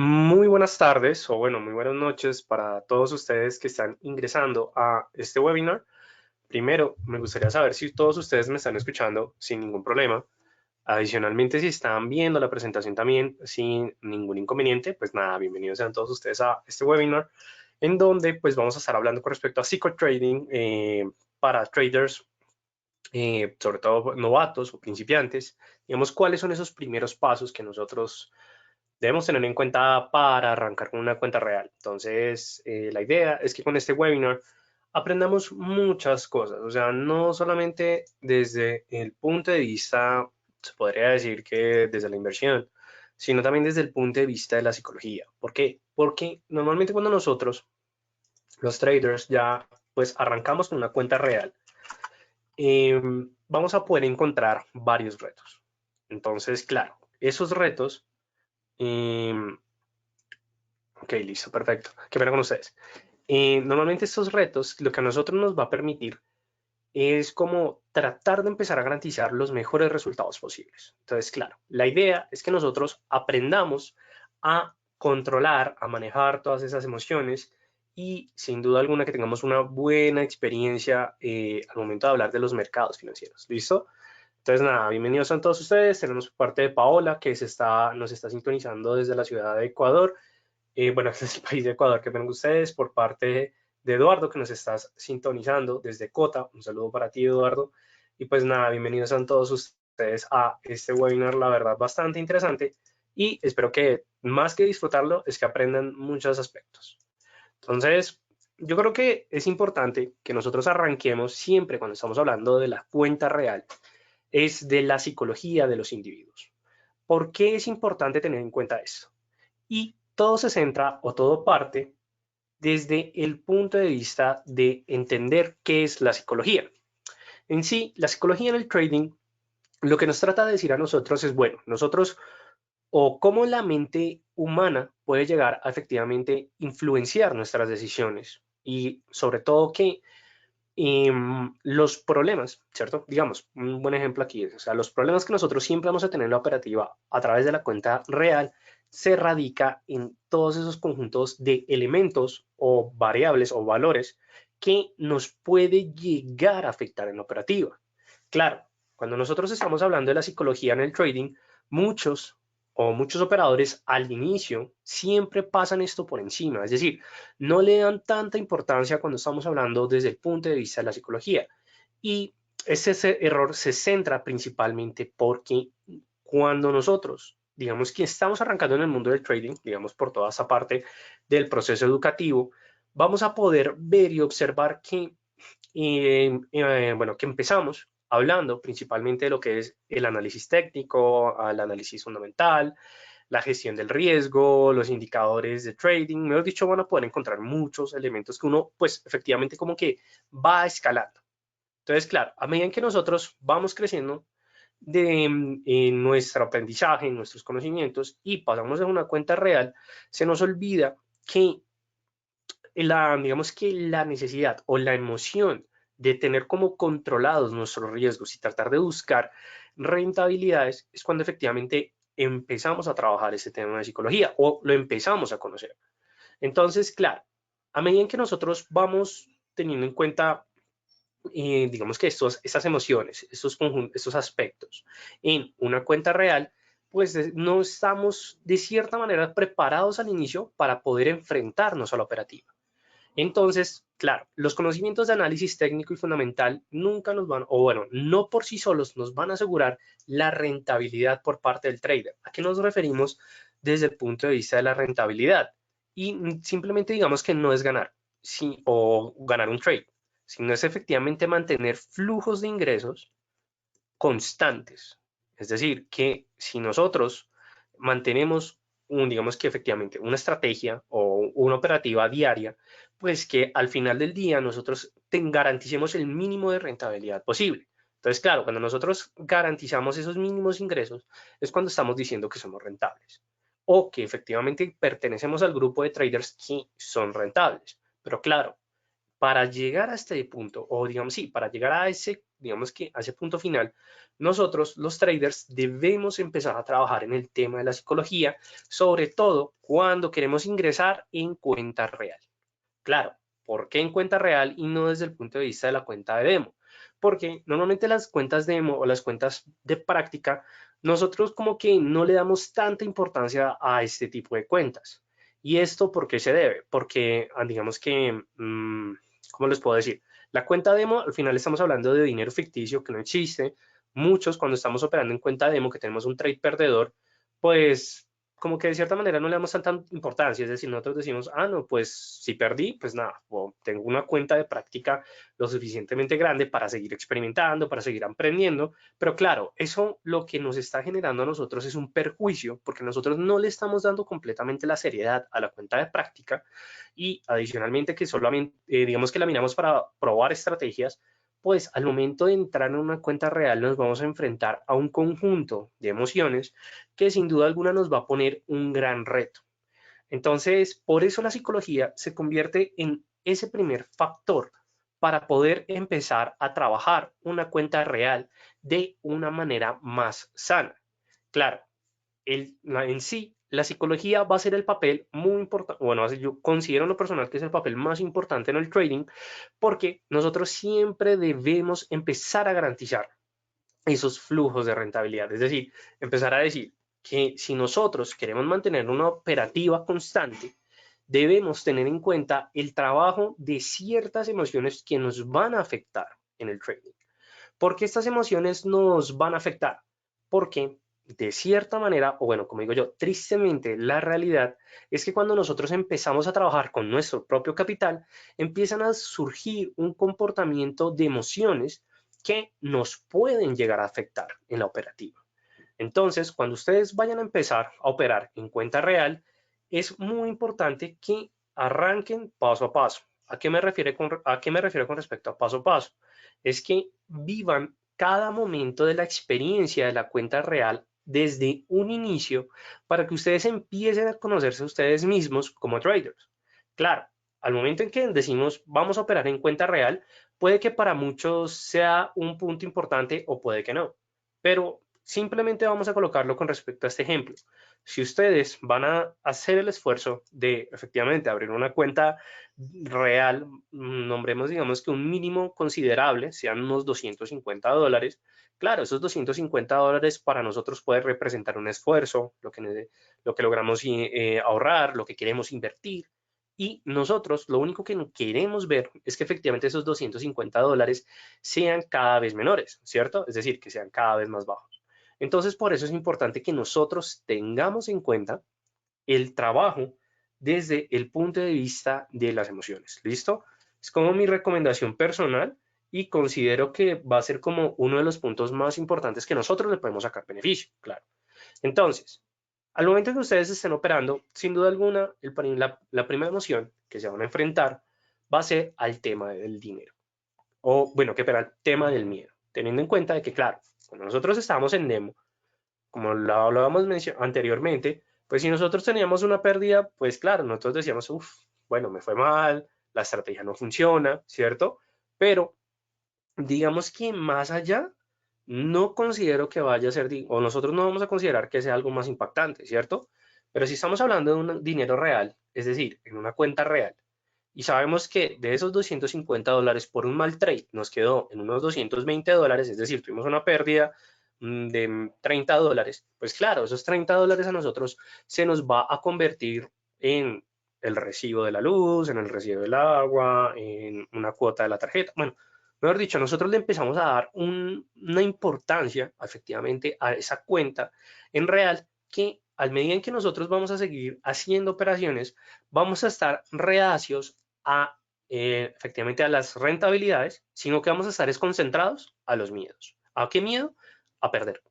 Muy buenas tardes o bueno, muy buenas noches para todos ustedes que están ingresando a este webinar. Primero, me gustaría saber si todos ustedes me están escuchando sin ningún problema. Adicionalmente, si están viendo la presentación también sin ningún inconveniente, pues nada, bienvenidos sean todos ustedes a este webinar en donde pues vamos a estar hablando con respecto a psicotrading para traders, sobre todo novatos o principiantes. Digamos, cuáles son esos primeros pasos que nosotros debemos tener en cuenta para arrancar con una cuenta real. Entonces, la idea es que con este webinar aprendamos muchas cosas, o sea, no solamente desde el punto de vista, se podría decir que desde la inversión, sino también desde el punto de vista de la psicología. ¿Por qué? Porque normalmente cuando nosotros, los traders, ya pues arrancamos con una cuenta real, eh, vamos a poder encontrar varios retos. Entonces, claro, esos retos eh, ok, listo, perfecto. Qué pena con ustedes. Normalmente estos retos lo que a nosotros nos va a permitir es como tratar de empezar a garantizar los mejores resultados posibles. Entonces, claro, la idea es que nosotros aprendamos a controlar, a manejar todas esas emociones y sin duda alguna que tengamos una buena experiencia al momento de hablar de los mercados financieros. ¿Listo? Entonces, nada, bienvenidos a todos ustedes. Tenemos por parte de Paola, que nos está sintonizando desde la ciudad de Ecuador. Bueno, este es el país de Ecuador que ven ustedes, por parte de Eduardo, que nos estás sintonizando desde Cota. Un saludo para ti, Eduardo. Y pues nada, bienvenidos a todos ustedes a este webinar, la verdad, bastante interesante. Y espero que más que disfrutarlo, es que aprendan muchos aspectos. Entonces, yo creo que es importante que nosotros arranquemos siempre cuando estamos hablando de la cuenta real, es de la psicología de los individuos. ¿Por qué es importante tener en cuenta esto? Y todo se centra o todo parte desde el punto de vista de entender qué es la psicología. En sí, la psicología en el trading lo que nos trata de decir a nosotros es, bueno, nosotros o cómo la mente humana puede llegar a efectivamente influenciar nuestras decisiones y sobre todo que los problemas, ¿cierto? Digamos, un buen ejemplo aquí es, o sea, los problemas que nosotros siempre vamos a tener en la operativa a través de la cuenta real se radica en todos esos conjuntos de elementos o variables o valores que nos puede llegar a afectar en la operativa. Claro, cuando nosotros estamos hablando de la psicología en el trading, muchos operadores al inicio siempre pasan esto por encima, es decir, no le dan tanta importancia cuando estamos hablando desde el punto de vista de la psicología. Y ese error se centra principalmente porque cuando nosotros, digamos que estamos arrancando en el mundo del trading, digamos por toda esa parte del proceso educativo, vamos a poder ver y observar que, bueno, que empezamos hablando principalmente de lo que es el análisis técnico, el análisis fundamental, la gestión del riesgo, los indicadores de trading, mejor dicho, van a poder encontrar muchos elementos que uno, pues, efectivamente como que va escalando. Entonces, claro, a medida que nosotros vamos creciendo en nuestro aprendizaje, en nuestros conocimientos y pasamos a una cuenta real, se nos olvida que digamos que la necesidad o la emoción de tener como controlados nuestros riesgos y tratar de buscar rentabilidades es cuando efectivamente empezamos a trabajar ese tema de psicología o lo empezamos a conocer. Entonces, claro, a medida que nosotros vamos teniendo en cuenta, digamos que estas emociones, estos aspectos en una cuenta real, pues no estamos de cierta manera preparados al inicio para poder enfrentarnos a la operativa. Entonces, claro, los conocimientos de análisis técnico y fundamental nunca nos van, o bueno, no por sí solos nos van a asegurar la rentabilidad por parte del trader. ¿A qué nos referimos desde el punto de vista de la rentabilidad? Y simplemente digamos que no es ganar, sí, o ganar un trade, sino es efectivamente mantener flujos de ingresos constantes. Es decir, que si nosotros mantenemos digamos que efectivamente una estrategia o una operativa diaria, pues que al final del día nosotros garanticemos el mínimo de rentabilidad posible. Entonces, claro, cuando nosotros garantizamos esos mínimos ingresos, es cuando estamos diciendo que somos rentables o que efectivamente pertenecemos al grupo de traders que son rentables. Pero claro, para llegar a este punto, o digamos, sí, para llegar a ese digamos que a ese punto final, nosotros los traders debemos empezar a trabajar en el tema de la psicología, sobre todo cuando queremos ingresar en cuenta real. Claro, ¿por qué en cuenta real y no desde el punto de vista de la cuenta de demo? Porque normalmente las cuentas demo o las cuentas de práctica, nosotros como que no le damos tanta importancia a este tipo de cuentas. ¿Y esto por qué se debe? Porque digamos que, ¿cómo les puedo decir? La cuenta demo, al final estamos hablando de dinero ficticio que no existe. Muchos cuando estamos operando en cuenta demo, que tenemos un trade perdedor, pues como que de cierta manera no le damos tanta importancia, es decir, nosotros decimos, ah, no, pues si perdí, pues nada, o tengo una cuenta de práctica lo suficientemente grande para seguir experimentando, para seguir aprendiendo, pero claro, eso lo que nos está generando a nosotros es un perjuicio, porque nosotros no le estamos dando completamente la seriedad a la cuenta de práctica y adicionalmente que solamente, digamos que la miramos para probar estrategias, pues al momento de entrar en una cuenta real nos vamos a enfrentar a un conjunto de emociones que sin duda alguna nos va a poner un gran reto. Entonces, por eso la psicología se convierte en ese primer factor para poder empezar a trabajar una cuenta real de una manera más sana. Claro, en sí, la psicología va a ser el papel muy importante, bueno, yo considero en lo personal que es el papel más importante en el trading, porque nosotros siempre debemos empezar a garantizar esos flujos de rentabilidad. Es decir, empezar a decir que si nosotros queremos mantener una operativa constante, debemos tener en cuenta el trabajo de ciertas emociones que nos van a afectar en el trading. ¿Por qué estas emociones nos van a afectar? Porque de cierta manera, o bueno, como digo yo, tristemente la realidad es que cuando nosotros empezamos a trabajar con nuestro propio capital, empiezan a surgir un comportamiento de emociones que nos pueden llegar a afectar en la operativa. Entonces, cuando ustedes vayan a empezar a operar en cuenta real, es muy importante que arranquen paso a paso. ¿A qué me refiero con respecto a paso a paso? Es que vivan cada momento de la experiencia de la cuenta real desde un inicio para que ustedes empiecen a conocerse a ustedes mismos como traders. Claro, al momento en que decimos vamos a operar en cuenta real, puede que para muchos sea un punto importante o puede que no. Pero simplemente vamos a colocarlo con respecto a este ejemplo. Si ustedes van a hacer el esfuerzo de efectivamente abrir una cuenta real, nombremos digamos que un mínimo considerable, sean unos $250, claro, esos $250 para nosotros puede representar un esfuerzo, lo que logramos ahorrar, lo que queremos invertir. Y nosotros lo único que queremos ver es que efectivamente esos $250 sean cada vez menores, ¿cierto? Es decir, que sean cada vez más bajos. Entonces, por eso es importante que nosotros tengamos en cuenta el trabajo desde el punto de vista de las emociones. ¿Listo? Es como mi recomendación personal y considero que va a ser como uno de los puntos más importantes que nosotros le podemos sacar beneficio, claro. Entonces, al momento que ustedes estén operando, sin duda alguna, la primera emoción que se van a enfrentar va a ser al tema del dinero. O, bueno, que para el tema del miedo. Teniendo en cuenta de que, claro, cuando nosotros estábamos en demo, como lo hablábamos anteriormente, pues si nosotros teníamos una pérdida, pues claro, nosotros decíamos, uff, bueno, me fue mal, la estrategia no funciona, ¿cierto? Pero digamos que más allá, no considero que vaya a ser, o nosotros no vamos a considerar que sea algo más impactante, ¿cierto? Pero si estamos hablando de un dinero real, es decir, en una cuenta real, y sabemos que de esos $250 por un mal trade nos quedó en unos $220, es decir, tuvimos una pérdida de $30, pues claro, esos $30 a nosotros se nos va a convertir en el recibo de la luz, en el recibo del agua, en una cuota de la tarjeta. Bueno, mejor dicho, nosotros le empezamos a dar una importancia efectivamente a esa cuenta en real que al medida en que nosotros vamos a seguir haciendo operaciones, vamos a estar reacios a efectivamente a las rentabilidades, sino que vamos a estar concentrados a los miedos. ¿A qué miedo? A perder.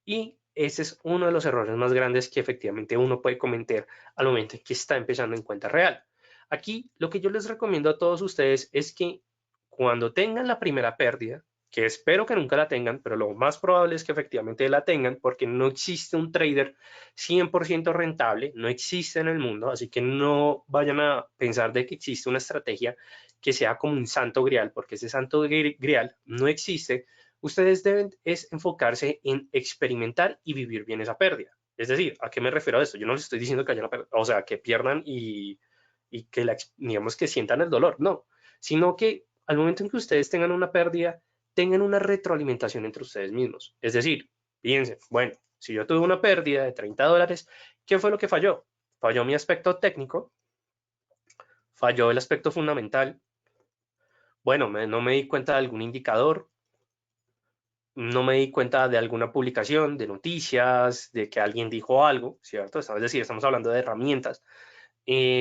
Y ese es uno de los errores más grandes que efectivamente uno puede cometer al momento en que está empezando en cuenta real. Aquí lo que yo les recomiendo a todos ustedes es que cuando tengan la primera pérdida, que espero que nunca la tengan, pero lo más probable es que efectivamente la tengan, porque no existe un trader 100% rentable, no existe en el mundo, así que no vayan a pensar de que existe una estrategia que sea como un santo grial, porque ese santo grial no existe. Ustedes deben es enfocarse en experimentar y vivir bien esa pérdida. Es decir, ¿a qué me refiero a esto? Yo no les estoy diciendo que o sea, que pierdan y que digamos que sientan el dolor, no, sino que al momento en que ustedes tengan una pérdida, tengan una retroalimentación entre ustedes mismos. Es decir, piensen, bueno, si yo tuve una pérdida de $30, ¿qué fue lo que falló? Falló mi aspecto técnico, falló el aspecto fundamental, bueno, no me di cuenta de algún indicador, no me di cuenta de alguna publicación, de noticias, de que alguien dijo algo, ¿cierto? Es decir, estamos hablando de herramientas.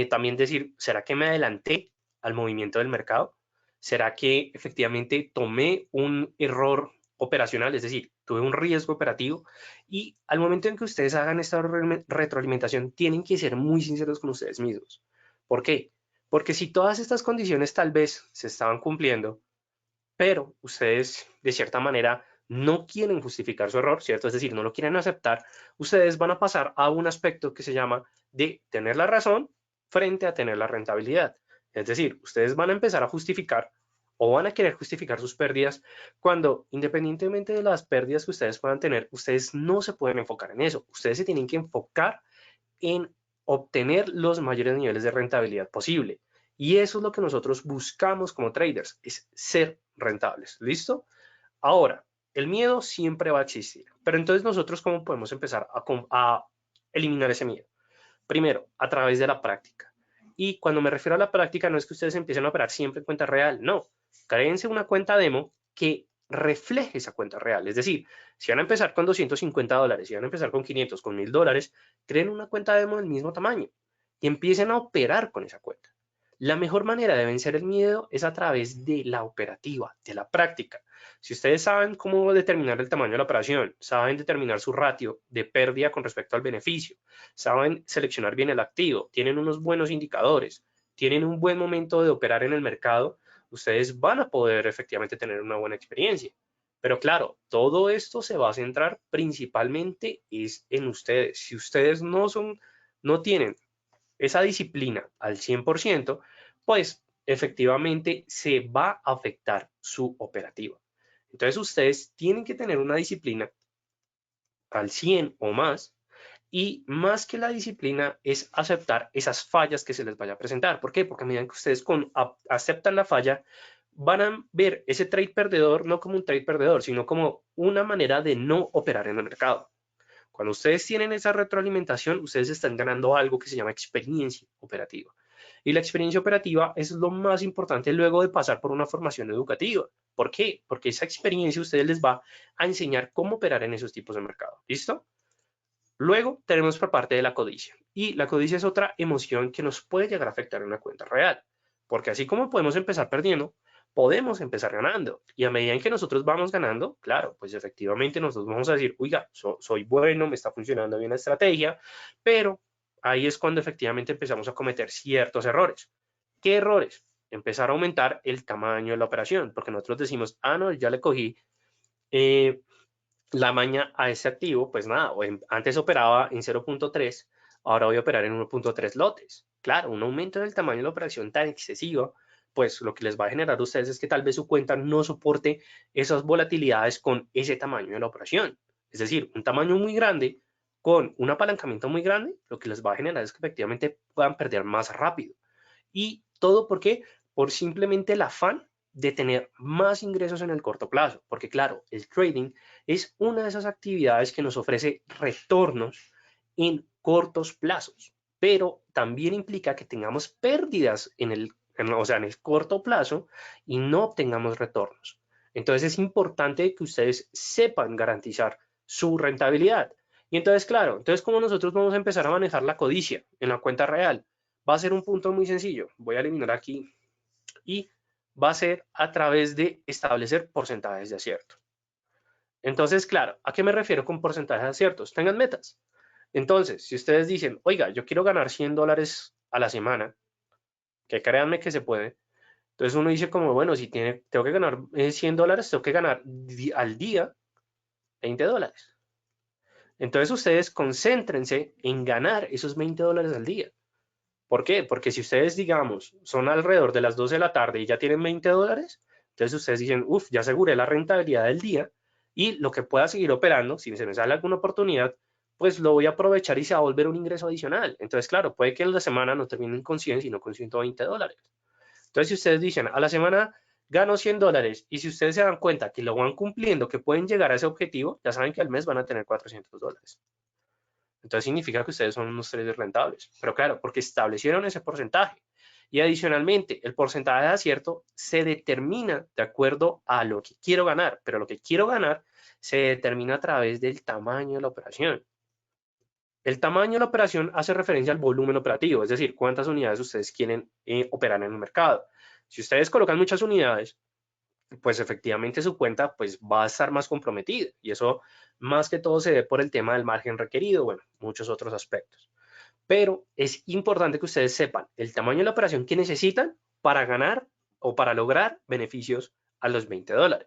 También decir, ¿será que me adelanté al movimiento del mercado? ¿Será que efectivamente tomé un error operacional? Es decir, tuve un riesgo operativo. Y al momento en que ustedes hagan esta retroalimentación, tienen que ser muy sinceros con ustedes mismos. ¿Por qué? Porque si todas estas condiciones tal vez se estaban cumpliendo, pero ustedes de cierta manera no quieren justificar su error, ¿cierto? Es decir, no lo quieren aceptar, ustedes van a pasar a un aspecto que se llama de tener la razón frente a tener la rentabilidad. Es decir, ustedes van a empezar a justificar o van a querer justificar sus pérdidas cuando, independientemente de las pérdidas que ustedes puedan tener, ustedes no se pueden enfocar en eso. Ustedes se tienen que enfocar en obtener los mayores niveles de rentabilidad posible. Y eso es lo que nosotros buscamos como traders, es ser rentables. ¿Listo? Ahora, el miedo siempre va a existir, pero entonces nosotros cómo podemos empezar a eliminar ese miedo. Primero, a través de la práctica. Y cuando me refiero a la práctica, no es que ustedes empiecen a operar siempre en cuenta real, no. Créense una cuenta demo que refleje esa cuenta real. Es decir, si van a empezar con $250, si van a empezar con 500, con $1000, creen una cuenta demo del mismo tamaño y empiecen a operar con esa cuenta. La mejor manera de vencer el miedo es a través de la operativa, de la práctica. Si ustedes saben cómo determinar el tamaño de la operación, saben determinar su ratio de pérdida con respecto al beneficio, saben seleccionar bien el activo, tienen unos buenos indicadores, tienen un buen momento de operar en el mercado, ustedes van a poder efectivamente tener una buena experiencia. Pero claro, todo esto se va a centrar principalmente es en ustedes. Si ustedes no tienen esa disciplina al 100%, pues efectivamente se va a afectar su operativa. Entonces ustedes tienen que tener una disciplina al 100 o más, y más que la disciplina es aceptar esas fallas que se les vaya a presentar. ¿Por qué? Porque a medida que ustedes aceptan la falla, van a ver ese trade perdedor no como un trade perdedor, sino como una manera de no operar en el mercado. Cuando ustedes tienen esa retroalimentación, ustedes están ganando algo que se llama experiencia operativa. Y la experiencia operativa es lo más importante luego de pasar por una formación educativa. ¿Por qué? Porque esa experiencia a ustedes les va a enseñar cómo operar en esos tipos de mercado. ¿Listo? Luego tenemos por parte de la codicia. Y la codicia es otra emoción que nos puede llegar a afectar en una cuenta real. Porque así como podemos empezar perdiendo, podemos empezar ganando. Y a medida en que nosotros vamos ganando, claro, pues efectivamente nosotros vamos a decir, oiga, soy bueno, me está funcionando bien la estrategia, pero ahí es cuando efectivamente empezamos a cometer ciertos errores. ¿Qué errores? Empezar a aumentar el tamaño de la operación, porque nosotros decimos, ah, no, ya le cogí eh, la maña a ese activo, pues nada, antes operaba en 0.3, ahora voy a operar en 1.3 lotes. Claro, un aumento del tamaño de la operación tan excesivo, pues lo que les va a generar a ustedes es que tal vez su cuenta no soporte esas volatilidades con ese tamaño de la operación. Es decir, un tamaño muy grande con un apalancamiento muy grande, lo que les va a generar es que efectivamente puedan perder más rápido. Y todo porque por simplemente el afán de tener más ingresos en el corto plazo, porque claro, el trading es una de esas actividades que nos ofrece retornos en cortos plazos, pero también implica que tengamos pérdidas o sea, en el corto plazo y no obtengamos retornos. Entonces es importante que ustedes sepan garantizar su rentabilidad. Y entonces, claro, entonces cómo nosotros vamos a empezar a manejar la codicia en la cuenta real. Va a ser un punto muy sencillo. Voy a eliminar aquí y va a ser a través de establecer porcentajes de acierto. Entonces, claro, ¿a qué me refiero con porcentajes de aciertos? Tengan metas. Entonces, si ustedes dicen, oiga, yo quiero ganar $100 a la semana, que créanme que se puede, Entonces uno dice como, bueno, si tengo que ganar $100, tengo que ganar al día $20. Entonces ustedes concéntrense en ganar esos $20 al día. ¿Por qué? Porque si ustedes, digamos, son alrededor de las 12 de la tarde y ya tienen $20, entonces ustedes dicen, uff, ya aseguré la rentabilidad del día y lo que pueda seguir operando, si se me sale alguna oportunidad, pues lo voy a aprovechar y se va a volver un ingreso adicional. Entonces, claro, puede que en la semana no terminen con 100, sino con $120. Entonces, si ustedes dicen, a la semana gano $100 y si ustedes se dan cuenta que lo van cumpliendo, que pueden llegar a ese objetivo, ya saben que al mes van a tener $400. Entonces significa que ustedes son unos traders rentables. Pero claro, porque establecieron ese porcentaje. Y adicionalmente, el porcentaje de acierto se determina de acuerdo a lo que quiero ganar, pero lo que quiero ganar se determina a través del tamaño de la operación. El tamaño de la operación hace referencia al volumen operativo, es decir, cuántas unidades ustedes quieren operar en el mercado. Si ustedes colocan muchas unidades, pues efectivamente su cuenta pues va a estar más comprometida y eso más que todo se ve por el tema del margen requerido, bueno, muchos otros aspectos. Pero es importante que ustedes sepan el tamaño de la operación que necesitan para ganar o para lograr beneficios a los $20.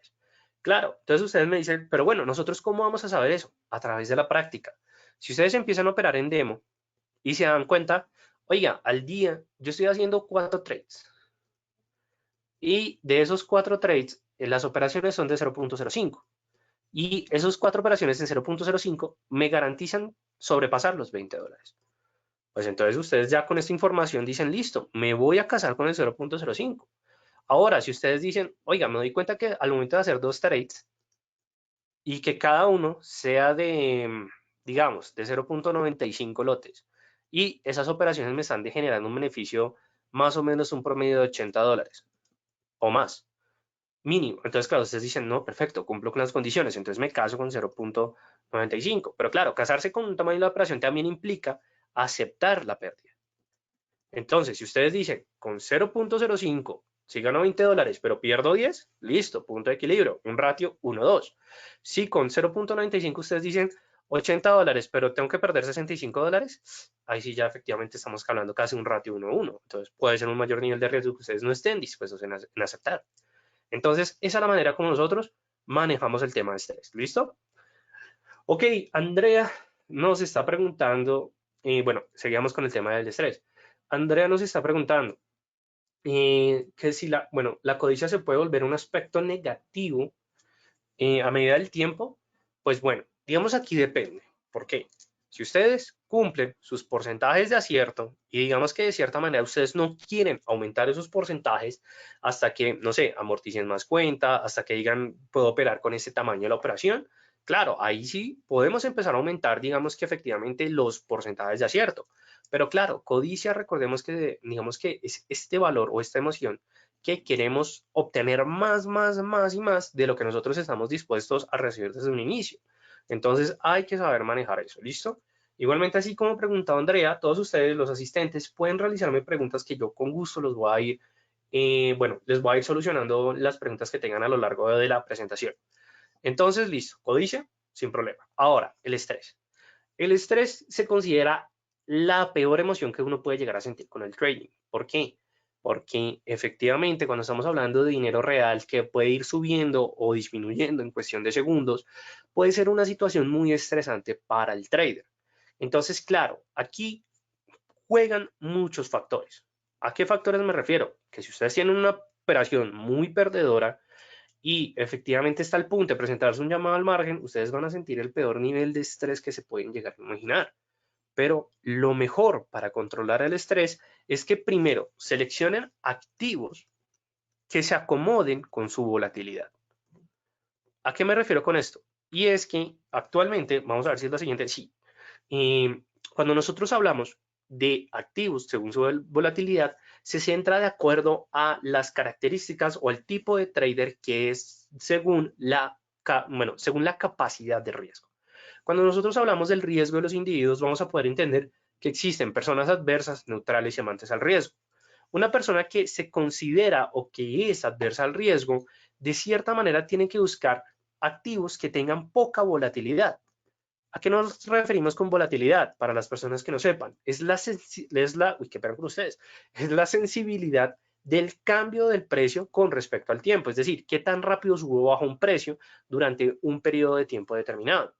Claro, entonces ustedes me dicen, pero bueno, ¿nosotros cómo vamos a saber eso? A través de la práctica. Si ustedes empiezan a operar en demo y se dan cuenta, oiga, al día yo estoy haciendo 4 trades y de esos 4 trades, las operaciones son de 0.05 y esas 4 operaciones en 0.05 me garantizan sobrepasar los $20. Pues entonces ustedes ya con esta información dicen, listo, me voy a casar con el 0.05. Ahora, si ustedes dicen, oiga, me doy cuenta que al momento de hacer 2 trades y que cada uno sea de, digamos, de 0.95 lotes y esas operaciones me están generando un beneficio más o menos un promedio de $80 o más, mínimo. Entonces, claro, ustedes dicen, no, perfecto, cumplo con las condiciones, entonces me caso con 0.95. Pero claro, casarse con un tamaño de la operación también implica aceptar la pérdida. Entonces, si ustedes dicen, con 0.05, si gano $20, pero pierdo 10, listo, punto de equilibrio, un ratio 1-2. Si con 0.95 ustedes dicen $80, pero tengo que perder $65, ahí sí ya efectivamente estamos hablando casi un ratio 1-1. Entonces, puede ser un mayor nivel de riesgo que ustedes no estén dispuestos en aceptar. Entonces, esa es la manera como nosotros manejamos el tema de estrés. ¿Listo? Ok, Andrea nos está preguntando, bueno, seguimos con el tema del estrés. Andrea nos está preguntando que si la codicia se puede volver un aspecto negativo a medida del tiempo. Pues bueno, digamos aquí depende. ¿Por qué? Si ustedes cumplen sus porcentajes de acierto y digamos que de cierta manera ustedes no quieren aumentar esos porcentajes hasta que, no sé, amorticen más cuenta, hasta que digan, puedo operar con ese tamaño de la operación, claro, ahí sí podemos empezar a aumentar, digamos que efectivamente los porcentajes de acierto. Pero claro, codicia, recordemos que, digamos que es este valor o esta emoción que queremos obtener más y más de lo que nosotros estamos dispuestos a recibir desde un inicio. Entonces hay que saber manejar eso, ¿listo? Igualmente, así como preguntaba Andrea, todos ustedes, los asistentes, pueden realizarme preguntas que yo con gusto los voy a ir, bueno, les voy a ir solucionando las preguntas que tengan a lo largo de la presentación. Entonces, listo, codicia, sin problema. Ahora, el estrés. El estrés se considera la peor emoción que uno puede llegar a sentir con el trading. ¿Por qué? Porque efectivamente cuando estamos hablando de dinero real que puede ir subiendo o disminuyendo en cuestión de segundos, puede ser una situación muy estresante para el trader. Entonces, claro, aquí juegan muchos factores. ¿A qué factores me refiero? Que si ustedes tienen una operación muy perdedora, y efectivamente está al punto de presentarse un llamado al margen, ustedes van a sentir el peor nivel de estrés que se pueden llegar a imaginar. Pero lo mejor para controlar el estrés es que primero seleccionen activos que se acomoden con su volatilidad. ¿A qué me refiero con esto? Y es que actualmente, vamos a ver si es la siguiente, sí, cuando nosotros hablamos de activos según su volatilidad, se centra de acuerdo a las características o el tipo de trader que es según según la capacidad de riesgo. Cuando nosotros hablamos del riesgo de los individuos, vamos a poder entender que existen personas adversas, neutrales y amantes al riesgo. Una persona que se considera o que es adversa al riesgo, de cierta manera tiene que buscar activos que tengan poca volatilidad. ¿A qué nos referimos con volatilidad? Para las personas que no sepan, es la sensibilidad del cambio del precio con respecto al tiempo, es decir, qué tan rápido sube o baja un precio durante un periodo de tiempo determinado.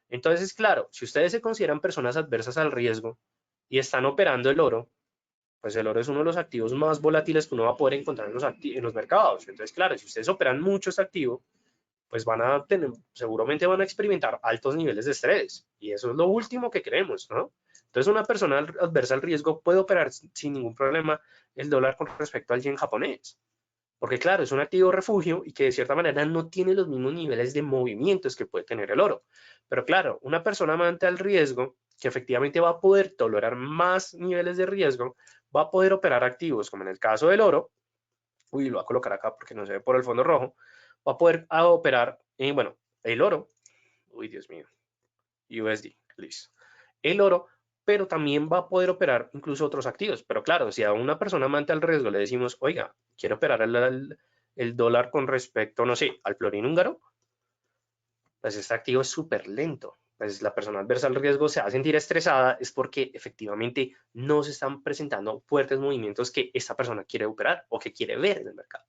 Entonces, claro, si ustedes se consideran personas adversas al riesgo y están operando el oro, pues el oro es uno de los activos más volátiles que uno va a poder encontrar en los mercados. Entonces, claro, si ustedes operan mucho este activo, pues van a tener, seguramente van a experimentar altos niveles de estrés. Y eso es lo último que queremos, ¿no? Entonces, una persona adversa al riesgo puede operar sin ningún problema el dólar con respecto al yen japonés. Porque claro, es un activo refugio y que de cierta manera no tiene los mismos niveles de movimientos que puede tener el oro. Pero claro, una persona amante al riesgo, que efectivamente va a poder tolerar más niveles de riesgo, va a poder operar activos, como en el caso del oro. Uy, lo voy a colocar acá porque no se ve por el fondo rojo. Va a poder operar, bueno, el oro. Uy, Dios mío. USD, listo. El oro, pero también va a poder operar incluso otros activos. Pero claro, si a una persona amante al riesgo le decimos, oiga, quiero operar el dólar con respecto, no sé, al florín húngaro, pues este activo es súper lento. Pues la persona adversa al riesgo se va a sentir estresada, es porque efectivamente no se están presentando fuertes movimientos que esta persona quiere operar o que quiere ver en el mercado.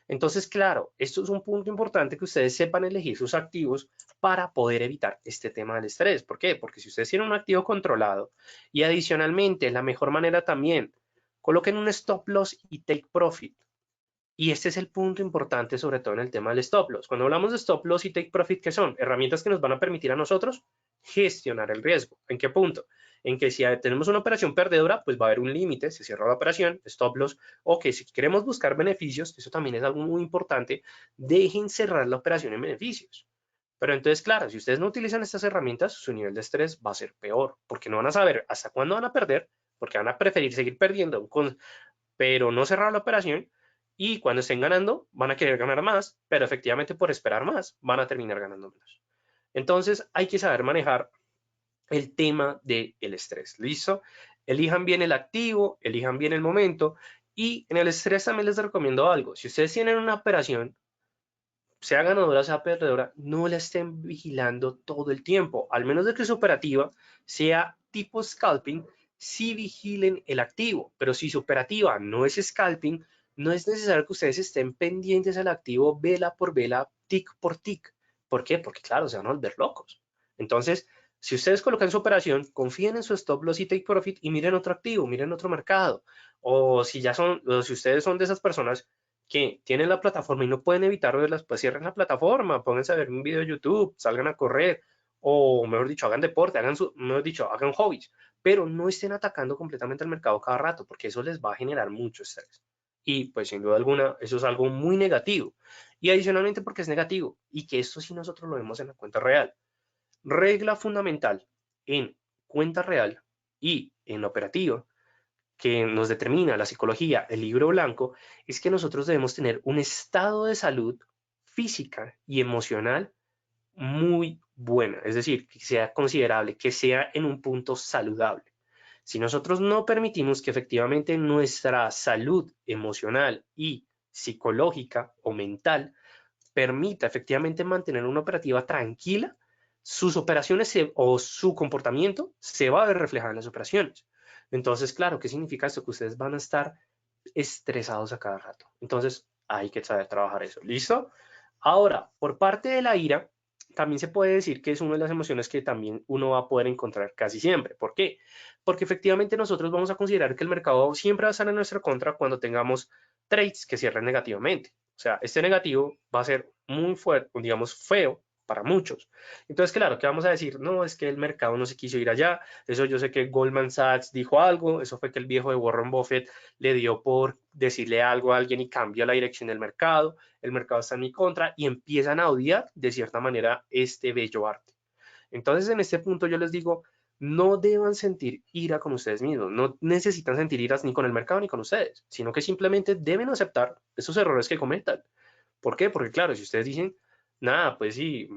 Entonces, claro, esto es un punto importante que ustedes sepan elegir sus activos para poder evitar este tema del estrés. ¿Por qué? Porque si ustedes tienen un activo controlado y adicionalmente la mejor manera también, coloquen un stop loss y take profit. Y este es el punto importante, sobre todo en el tema del stop loss. Cuando hablamos de stop loss y take profit, ¿qué son? Herramientas que nos van a permitir a nosotros gestionar el riesgo. ¿En qué punto? En que si tenemos una operación perdedora, pues va a haber un límite, se cierra la operación, stop loss, o que si queremos buscar beneficios, eso también es algo muy importante, dejen cerrar la operación en beneficios. Pero entonces, claro, si ustedes no utilizan estas herramientas, su nivel de estrés va a ser peor, porque no van a saber hasta cuándo van a perder, porque van a preferir seguir perdiendo, pero no cerrar la operación, y cuando estén ganando van a querer ganar más, pero efectivamente por esperar más van a terminar ganando menos. Entonces hay que saber manejar el tema del estrés. ¿Listo? Elijan bien el activo, elijan bien el momento, y en el estrés también les recomiendo algo. Si ustedes tienen una operación, sea ganadora, sea perdedora, no la estén vigilando todo el tiempo. Al menos de que su operativa sea tipo scalping, sí vigilen el activo. Pero si su operativa no es scalping, no es necesario que ustedes estén pendientes al activo vela por vela, tick por tick. ¿Por qué? Porque claro, se van a volver locos. Entonces, si ustedes colocan su operación, confíen en su stop loss y take profit y miren otro activo, miren otro mercado. O si ya son, o si ustedes son de esas personas que tienen la plataforma y no pueden evitar verlas, pues cierren la plataforma, pónganse a ver un video de YouTube, salgan a correr, o mejor dicho, hagan deporte, mejor dicho, hagan hobbies, pero no estén atacando completamente al mercado cada rato, porque eso les va a generar mucho estrés. Y pues sin duda alguna, eso es algo muy negativo. Y adicionalmente porque es negativo, y que esto sí nosotros lo vemos en la cuenta real. Regla fundamental en cuenta real y en operativa que nos determina la psicología, el libro blanco, es que nosotros debemos tener un estado de salud física y emocional muy buena, es decir, que sea considerable, que sea en un punto saludable. Si nosotros no permitimos que efectivamente nuestra salud emocional y psicológica o mental permita efectivamente mantener una operativa tranquila, sus operaciones o su comportamiento se va a ver reflejado en las operaciones. Entonces, claro, ¿qué significa esto? Que ustedes van a estar estresados a cada rato. Entonces, hay que saber trabajar eso. ¿Listo? Ahora, por parte de la ira, también se puede decir que es una de las emociones que también uno va a poder encontrar casi siempre. ¿Por qué? Porque efectivamente nosotros vamos a considerar que el mercado siempre va a estar en nuestra contra cuando tengamos trades que cierren negativamente. O sea, este negativo va a ser muy fuerte, digamos, feo para muchos. Entonces, claro, ¿qué vamos a decir? No, es que el mercado no se quiso ir allá. Eso yo sé que Goldman Sachs dijo algo. Eso fue que el viejo de Warren Buffett le dio por decirle algo a alguien y cambió la dirección del mercado. El mercado está en mi contra y empiezan a odiar de cierta manera este bello arte. Entonces, en este punto yo les digo, no deban sentir ira con ustedes mismos, no necesitan sentir iras ni con el mercado ni con ustedes, sino que simplemente deben aceptar esos errores que cometan. ¿Por qué? Porque claro, si ustedes dicen, nada, pues sí,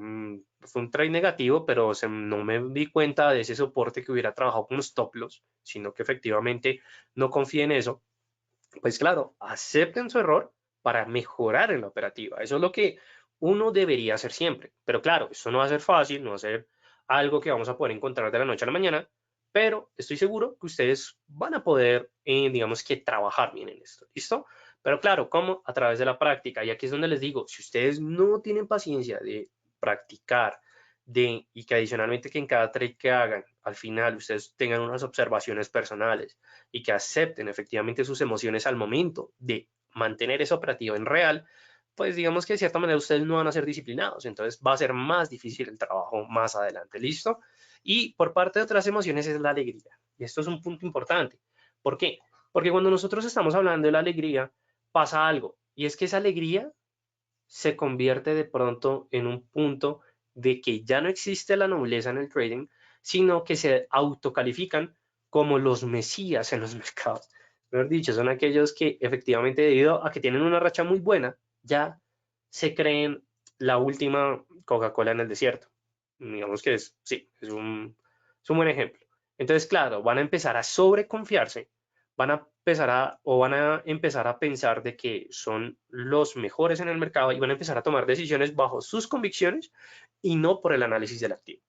fue un trade negativo, pero no me di cuenta de ese soporte que hubiera trabajado con los stop loss, sino que efectivamente no confíe en eso, pues claro, acepten su error para mejorar en la operativa. Eso es lo que uno debería hacer siempre. Pero claro, esto no va a ser fácil, no va a ser algo que vamos a poder encontrar de la noche a la mañana, pero estoy seguro que ustedes van a poder, digamos que trabajar bien en esto. ¿Listo? Pero claro, ¿cómo? A través de la práctica. Y aquí es donde les digo, si ustedes no tienen paciencia de practicar, y que adicionalmente que en cada trade que hagan, al final ustedes tengan unas observaciones personales y que acepten efectivamente sus emociones al momento de mantener esa operativa en real, pues digamos que de cierta manera ustedes no van a ser disciplinados, entonces va a ser más difícil el trabajo más adelante, ¿listo? Y por parte de otras emociones es la alegría, y esto es un punto importante. ¿Por qué? Porque cuando nosotros estamos hablando de la alegría, pasa algo, y es que esa alegría se convierte de pronto en un punto de que ya no existe la nobleza en el trading, sino que se autocalifican como los mesías en los mercados. Mejor dicho, son aquellos que efectivamente debido a que tienen una racha muy buena, ya se creen la última Coca-Cola en el desierto. Digamos que sí, es un buen ejemplo. Entonces, claro, van a empezar a sobreconfiarse, van a empezar a pensar de que son los mejores en el mercado y van a empezar a tomar decisiones bajo sus convicciones y no por el análisis del activo.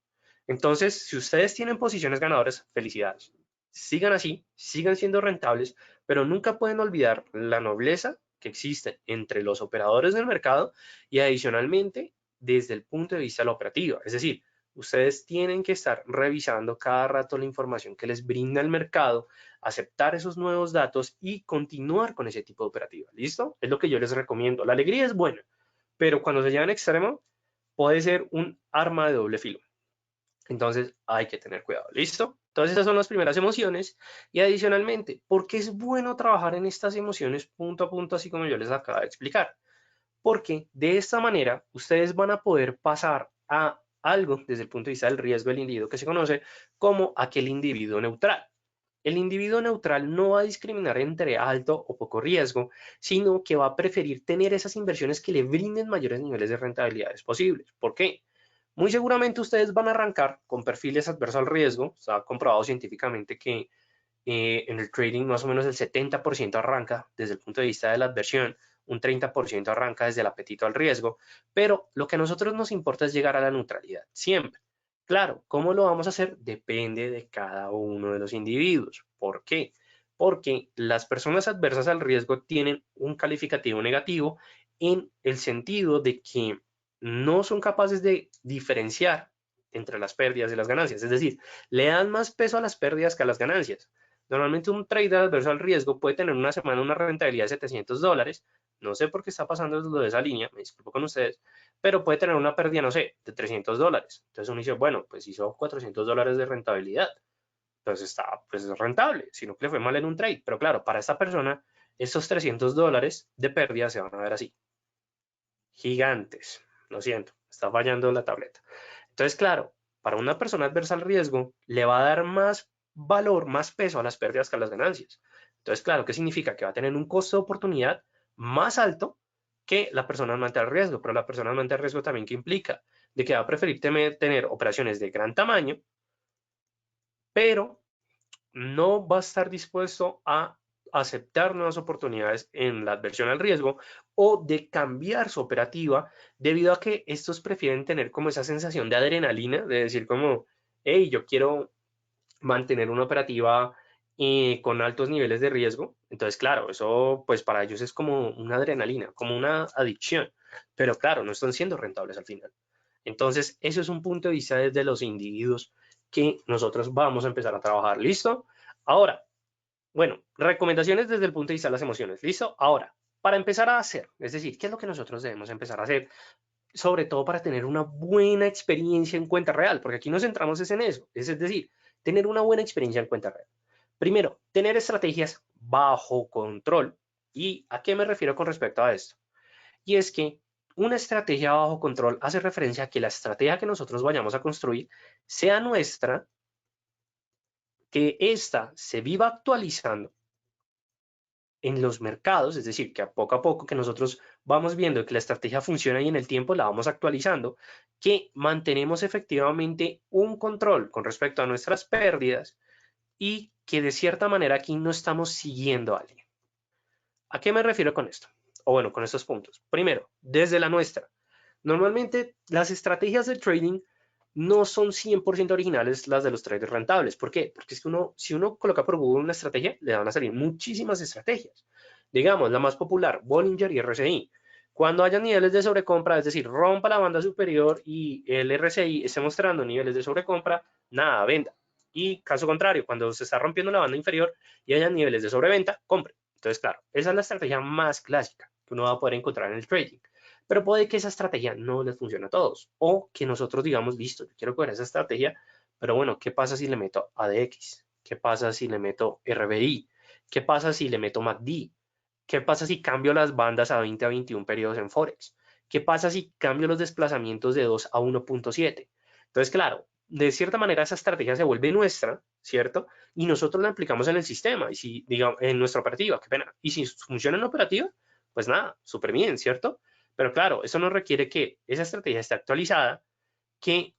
Entonces, si ustedes tienen posiciones ganadoras, felicidades. Sigan así, sigan siendo rentables, pero nunca pueden olvidar la nobleza que existe entre los operadores del mercado y adicionalmente desde el punto de vista de la operativa. Es decir, ustedes tienen que estar revisando cada rato la información que les brinda el mercado, aceptar esos nuevos datos y continuar con ese tipo de operativa. ¿Listo? Es lo que yo les recomiendo. La alegría es buena, pero cuando se lleva en extremo puede ser un arma de doble filo. Entonces hay que tener cuidado, ¿listo? Entonces esas son las primeras emociones y adicionalmente, ¿por qué es bueno trabajar en estas emociones punto a punto, así como yo les acabo de explicar? Porque de esta manera ustedes van a poder pasar a algo desde el punto de vista del riesgo del individuo que se conoce como aquel individuo neutral. El individuo neutral no va a discriminar entre alto o poco riesgo, sino que va a preferir tener esas inversiones que le brinden mayores niveles de rentabilidades posibles. ¿Por qué? Muy seguramente ustedes van a arrancar con perfiles adversos al riesgo. Está comprobado científicamente que en el trading más o menos el 70% arranca desde el punto de vista de la adversión, un 30% arranca desde el apetito al riesgo, pero lo que a nosotros nos importa es llegar a la neutralidad, siempre. Claro, ¿cómo lo vamos a hacer? Depende de cada uno de los individuos. ¿Por qué? Porque las personas adversas al riesgo tienen un calificativo negativo en el sentido de que no son capaces de diferenciar entre las pérdidas y las ganancias. Es decir, le dan más peso a las pérdidas que a las ganancias. Normalmente un trader adverso al riesgo puede tener una semana una rentabilidad de $700. No sé por qué está pasando lo de esa línea, me disculpo con ustedes, pero puede tener una pérdida, no sé, de $300. Entonces uno dice, bueno, pues hizo $400 de rentabilidad. Entonces está, pues es rentable, sino que le fue mal en un trade. Pero claro, para esta persona, estos $300 de pérdida se van a ver así. Gigantes. Lo siento, está fallando la tableta. Entonces, claro, para una persona adversa al riesgo, le va a dar más valor, más peso a las pérdidas que a las ganancias. Entonces, claro, ¿qué significa? Que va a tener un costo de oportunidad más alto que la persona amante al riesgo, pero la persona amante al riesgo también que implica de que va a preferir tener operaciones de gran tamaño, pero no va a estar dispuesto a aceptar nuevas oportunidades en la adversión al riesgo o de cambiar su operativa debido a que estos prefieren tener como esa sensación de adrenalina, de decir como, hey, yo quiero mantener una operativa con altos niveles de riesgo. Entonces, claro, eso pues para ellos es como una adrenalina, como una adicción, pero claro, no están siendo rentables al final. Entonces, eso es un punto de vista desde los individuos que nosotros vamos a empezar a trabajar. ¿Listo? Ahora, bueno, recomendaciones desde el punto de vista de las emociones. ¿Listo? Ahora, para empezar a hacer, es decir, ¿qué es lo que nosotros debemos empezar a hacer? Sobre todo para tener una buena experiencia en cuenta real, porque aquí nos centramos en eso. Es decir, tener una buena experiencia en cuenta real. Primero, tener estrategias bajo control. ¿Y a qué me refiero con respecto a esto? Y es que una estrategia bajo control hace referencia a que la estrategia que nosotros vayamos a construir sea nuestra, que ésta se viva actualizando en los mercados, es decir, que a poco que nosotros vamos viendo que la estrategia funciona y en el tiempo la vamos actualizando, que mantenemos efectivamente un control con respecto a nuestras pérdidas y que de cierta manera aquí no estamos siguiendo a alguien. ¿A qué me refiero con esto? O bueno, con estos puntos. Primero, desde la nuestra. Normalmente las estrategias de trading no son 100% originales las de los traders rentables. ¿Por qué? Porque es que si uno coloca por Google una estrategia, le van a salir muchísimas estrategias. Digamos, la más popular, Bollinger y RSI. Cuando haya niveles de sobrecompra, es decir, rompa la banda superior y el RSI esté mostrando niveles de sobrecompra, nada, venda. Y caso contrario, cuando se está rompiendo la banda inferior y haya niveles de sobreventa, compre. Entonces, claro, esa es la estrategia más clásica que uno va a poder encontrar en el trading. Pero puede que esa estrategia no les funcione a todos. O que nosotros digamos, listo, yo quiero coger esa estrategia, pero bueno, ¿qué pasa si le meto ADX? ¿Qué pasa si le meto RBI? ¿Qué pasa si le meto MACD? ¿Qué pasa si cambio las bandas a 20 a 21 periodos en Forex? ¿Qué pasa si cambio los desplazamientos de 2 a 1.7? Entonces, claro, de cierta manera esa estrategia se vuelve nuestra, ¿cierto? Y nosotros la aplicamos en el sistema, y si, digamos, en nuestra operativa, qué pena. Y si funciona en la operativa, pues nada, súper bien, ¿cierto? Pero claro, eso nos requiere que esa estrategia esté actualizada, que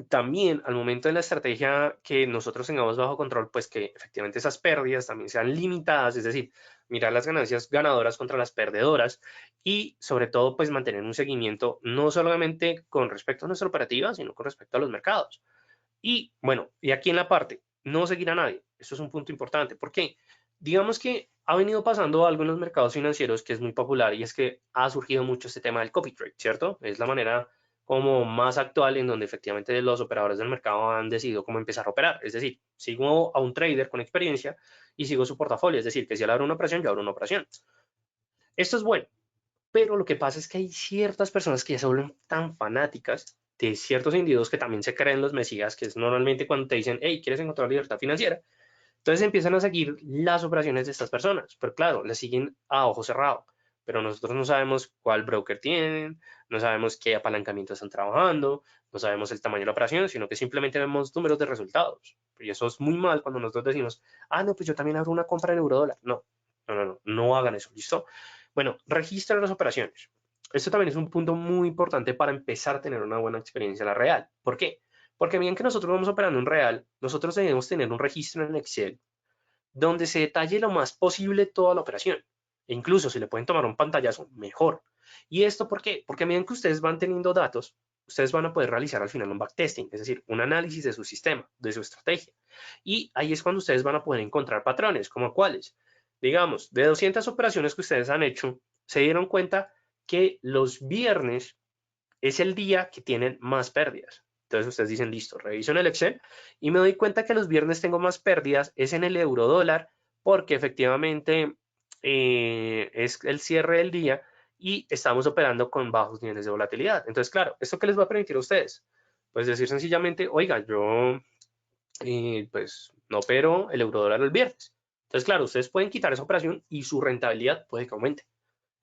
también al momento de la estrategia que nosotros tengamos bajo control, pues que efectivamente esas pérdidas también sean limitadas, es decir, mirar las ganancias ganadoras contra las perdedoras y sobre todo pues mantener un seguimiento no solamente con respecto a nuestra operativa, sino con respecto a los mercados. Y bueno, y aquí en la parte, no seguir a nadie, eso es un punto importante. ¿Por qué? Digamos que ha venido pasando algo en los mercados financieros que es muy popular y es que ha surgido mucho este tema del copy trade, ¿cierto? Es la manera como más actual en donde efectivamente los operadores del mercado han decidido cómo empezar a operar. Es decir, sigo a un trader con experiencia y sigo su portafolio. Es decir, que si él abre una operación, yo abro una operación. Esto es bueno, pero lo que pasa es que hay ciertas personas que ya se vuelven tan fanáticas de ciertos individuos que también se creen los mesías, que es normalmente cuando te dicen, hey, ¿quieres encontrar libertad financiera? Entonces empiezan a seguir las operaciones de estas personas, pero claro, las siguen a ojo cerrado, pero nosotros no sabemos cuál broker tienen, no sabemos qué apalancamiento están trabajando, no sabemos el tamaño de la operación, sino que simplemente vemos números de resultados. Y eso es muy mal cuando nosotros decimos, ah, no, pues yo también abro una compra en eurodólar. No, no, no, no, no hagan eso, ¿listo? Bueno, registran las operaciones. Esto también es un punto muy importante para empezar a tener una buena experiencia en la real. ¿Por qué? Porque bien que nosotros vamos operando en real, nosotros debemos tener un registro en Excel donde se detalle lo más posible toda la operación. E incluso si le pueden tomar un pantallazo, mejor. ¿Y esto por qué? Porque a medida que ustedes van teniendo datos, ustedes van a poder realizar al final un backtesting, es decir, un análisis de su sistema, de su estrategia. Y ahí es cuando ustedes van a poder encontrar patrones, como cuáles. Digamos, de 200 operaciones que ustedes han hecho, se dieron cuenta que los viernes es el día que tienen más pérdidas. Entonces ustedes dicen, listo, reviso en el Excel y me doy cuenta que los viernes tengo más pérdidas, es en el euro dólar, porque efectivamente es el cierre del día y estamos operando con bajos niveles de volatilidad. Entonces, claro, ¿esto qué les va a permitir a ustedes? Pues decir sencillamente, oiga, yo pues no opero el euro dólar el viernes. Entonces, claro, ustedes pueden quitar esa operación y su rentabilidad puede que aumente.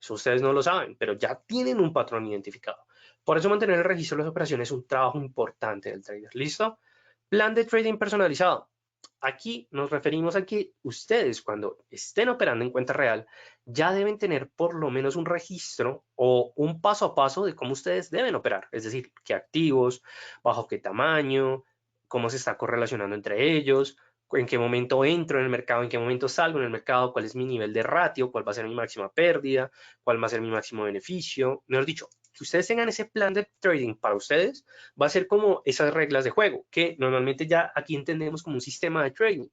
Eso ustedes no lo saben, pero ya tienen un patrón identificado. Por eso mantener el registro de las operaciones es un trabajo importante del trader. ¿Listo? Plan de trading personalizado. Aquí nos referimos a que ustedes cuando estén operando en cuenta real ya deben tener por lo menos un registro o un paso a paso de cómo ustedes deben operar. Es decir, qué activos, bajo qué tamaño, cómo se está correlacionando entre ellos, en qué momento entro en el mercado, en qué momento salgo en el mercado, cuál es mi nivel de ratio, cuál va a ser mi máxima pérdida, cuál va a ser mi máximo beneficio. Mejor dicho, que ustedes tengan ese plan de trading para ustedes, va a ser como esas reglas de juego, que normalmente ya aquí entendemos como un sistema de trading.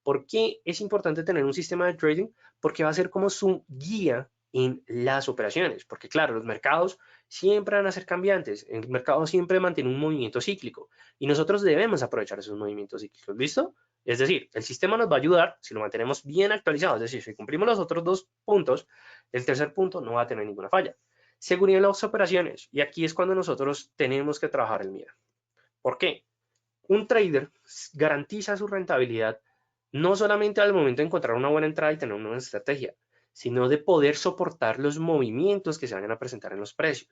¿Por qué es importante tener un sistema de trading? Porque va a ser como su guía en las operaciones, porque claro, los mercados siempre van a ser cambiantes, el mercado siempre mantiene un movimiento cíclico y nosotros debemos aprovechar esos movimientos cíclicos, ¿listo? Es decir, el sistema nos va a ayudar si lo mantenemos bien actualizado, es decir, si cumplimos los otros dos puntos, el tercer punto no va a tener ninguna falla. Seguridad en las operaciones, y aquí es cuando nosotros tenemos que trabajar el miedo. ¿Por qué? Un trader garantiza su rentabilidad no solamente al momento de encontrar una buena entrada y tener una buena estrategia, sino de poder soportar los movimientos que se vayan a presentar en los precios.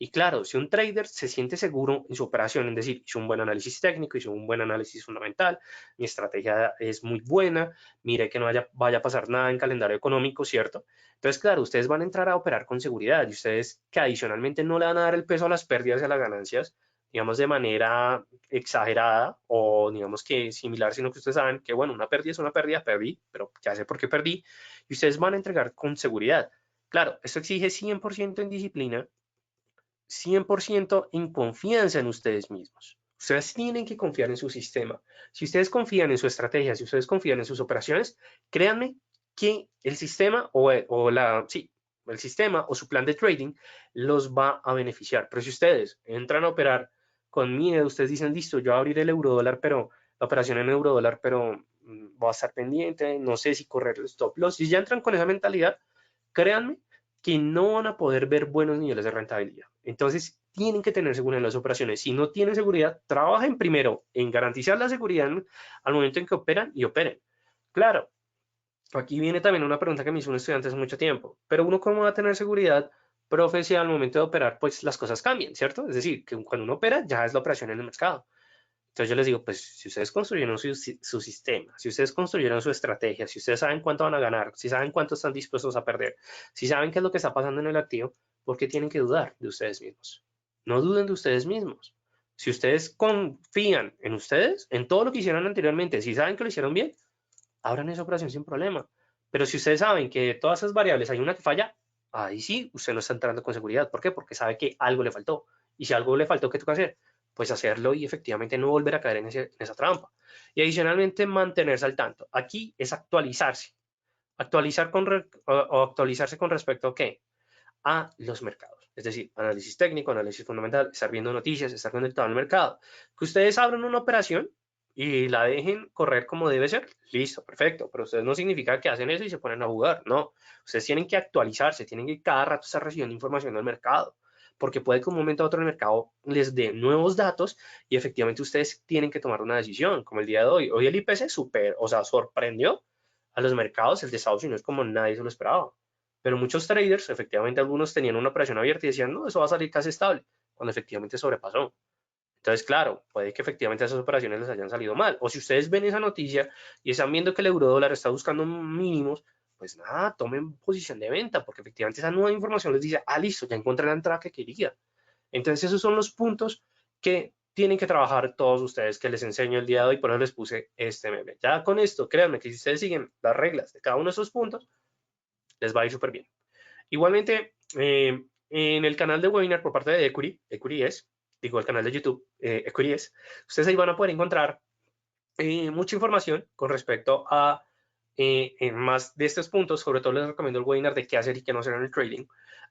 Y claro, si un trader se siente seguro en su operación, es decir, hizo un buen análisis técnico, hizo un buen análisis fundamental, mi estrategia es muy buena, mire que no vaya a pasar nada en calendario económico, ¿cierto? Entonces, claro, ustedes van a entrar a operar con seguridad y ustedes que adicionalmente no le van a dar el peso a las pérdidas y a las ganancias, digamos, de manera exagerada o digamos que similar, sino que ustedes saben que, bueno, una pérdida es una pérdida, perdí, pero ya sé por qué perdí, y ustedes van a entregar con seguridad. Claro, esto exige 100% en disciplina, 100% en confianza en ustedes mismos. Ustedes tienen que confiar en su sistema. Si ustedes confían en su estrategia, si ustedes confían en sus operaciones, créanme que el sistema sí, el sistema o su plan de trading los va a beneficiar. Pero si ustedes entran a operar con miedo, ustedes dicen, listo, yo voy a abrir el eurodólar, pero la operación en eurodólar, pero voy a estar pendiente, no sé si correr el stop loss. Si ya entran con esa mentalidad, créanme que no van a poder ver buenos niveles de rentabilidad. Entonces, tienen que tener seguridad en las operaciones. Si no tienen seguridad, trabajen primero en garantizar la seguridad al momento en que operan y operen. Claro, aquí viene también una pregunta que me hizo un estudiante hace mucho tiempo, pero uno cómo va a tener seguridad profesional al momento de operar, pues las cosas cambian, ¿cierto? Es decir, que cuando uno opera ya es la operación en el mercado. Entonces yo les digo, pues si ustedes construyeron su sistema, si ustedes construyeron su estrategia, si ustedes saben cuánto van a ganar, si saben cuánto están dispuestos a perder, si saben qué es lo que está pasando en el activo, ¿por qué tienen que dudar de ustedes mismos? No duden de ustedes mismos. Si ustedes confían en ustedes, en todo lo que hicieron anteriormente, si saben que lo hicieron bien, abran esa operación sin problema. Pero si ustedes saben que de todas esas variables hay una que falla, ahí sí, usted no está entrando con seguridad. ¿Por qué? Porque sabe que algo le faltó. Y si algo le faltó, ¿qué toca hacer? Pues hacerlo y efectivamente no volver a caer en esa trampa. Y adicionalmente mantenerse al tanto. Aquí es actualizarse. Actualizarse con respecto a qué? A los mercados. Es decir, análisis técnico, análisis fundamental, estar viendo noticias, estar conectado al mercado. Que ustedes abran una operación y la dejen correr como debe ser, listo, perfecto, pero ustedes no significa que hacen eso y se ponen a jugar, no. Ustedes tienen que actualizarse, tienen que cada rato estar recibiendo información del mercado, porque puede que un momento a otro el mercado les dé nuevos datos y efectivamente ustedes tienen que tomar una decisión, como el día de hoy. Hoy el IPC sorprendió a los mercados, el de Estados Unidos, como nadie se lo esperaba. Pero muchos traders, efectivamente algunos tenían una operación abierta y decían, no, eso va a salir casi estable, cuando efectivamente sobrepasó. Entonces, claro, puede que efectivamente esas operaciones les hayan salido mal. O si ustedes ven esa noticia y están viendo que el eurodólar está buscando mínimos, pues nada, tomen posición de venta, porque efectivamente esa nueva información les dice, ah, listo, ya encontré la entrada que quería. Entonces, esos son los puntos que tienen que trabajar todos ustedes que les enseño el día de hoy, por eso les puse este meme. Ya con esto, créanme que si ustedes siguen las reglas de cada uno de esos puntos, les va a ir súper bien. Igualmente, en el canal de webinar por parte de Equity es, digo, el canal de YouTube, Equity es, ustedes ahí van a poder encontrar mucha información con respecto a en más de estos puntos. Sobre todo les recomiendo el webinar de qué hacer y qué no hacer en el trading.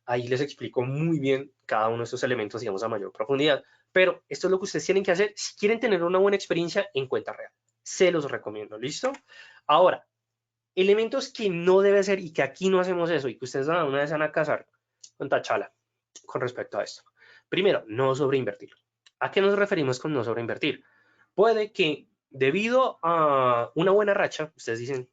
Ahí les explico muy bien cada uno de estos elementos, digamos, a mayor profundidad. Pero esto es lo que ustedes tienen que hacer si quieren tener una buena experiencia en cuenta real. Se los recomiendo, ¿listo? Ahora, elementos que no debe ser y que aquí no hacemos eso y que ustedes una vez van a casar con Tachala con respecto a esto. Primero, no sobreinvertir. ¿A qué nos referimos con no sobreinvertir? Puede que debido a una buena racha, ustedes dicen,